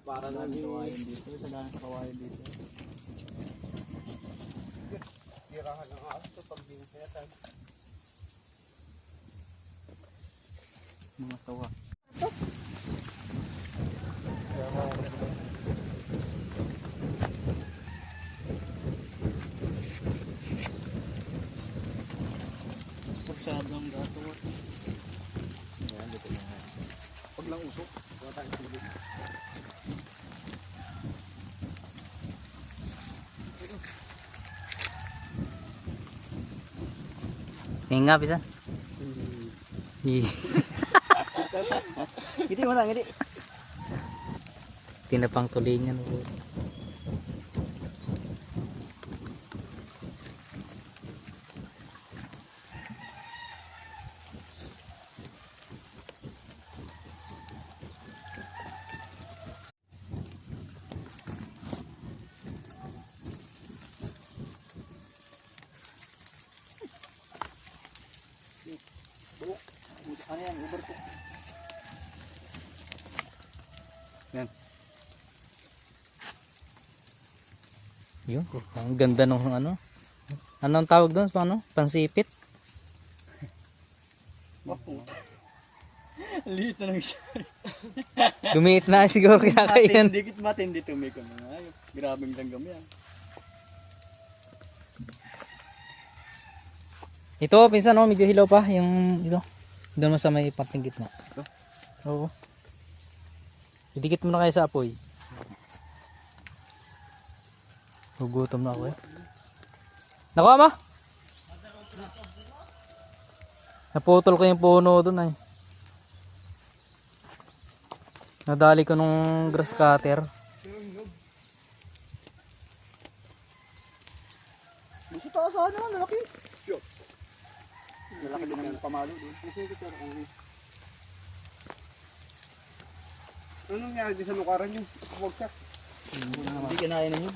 para lang kawayan dito. Sa daan sa kawayan dito. tirahan ng aso ito pag binigyan. Mga sawa. Kursadong gato. Yan, dito na. Pag lang usok, wala tayong silbi. Hinga bisa. Ngiti mo na, ngiti. Tinapang tulingan. Ano yan, Uber ko. Yan. Yun, ang ganda ng ano. Anong tawag doon? Ano? Pansipit? Liit na lang siya. Lumiit na siguro kaya kayan. Matindi tumikon na nga. Grabing langgam yan. Ito, pinsan, no, medyo hilaw pa yung ito. Doon mo sa may parting gitna. Ito? Oo. Idikit mo na kayo sa apoy. Gugutom na ako eh. Nakuha mo? Naputol ko yung puno doon ay. Nadali ko nung grass cutter. Gusto taas sana, malaki. Malaki din ang pamalo doon. Ano nangyari sa lukaran yung bumagsak? Hindi kinaya na yun.